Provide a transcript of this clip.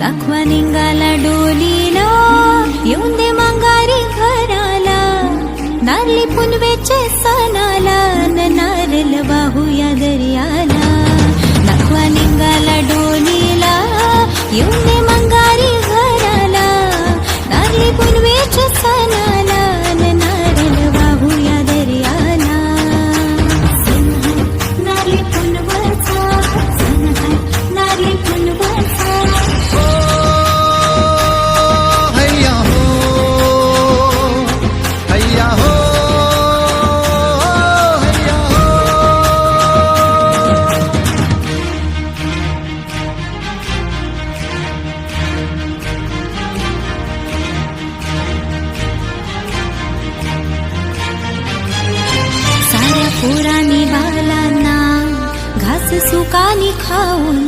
दाखवा निघाला डोलीला येऊन दे मंगारी घराला नारली पुनवेचे सणाला नारळ वाहूया दर्याला दाखवा निघाला डोलीला येऊन दे मंगारी घराला नारली पुनवेचे सणाला नारळ वाहूया दर्याला नारली पुनवचा नारली पुनवचा हैया हो हैया हो हैया हो साऱ्या पोरांनी बालांना घास सुकानी खाऊन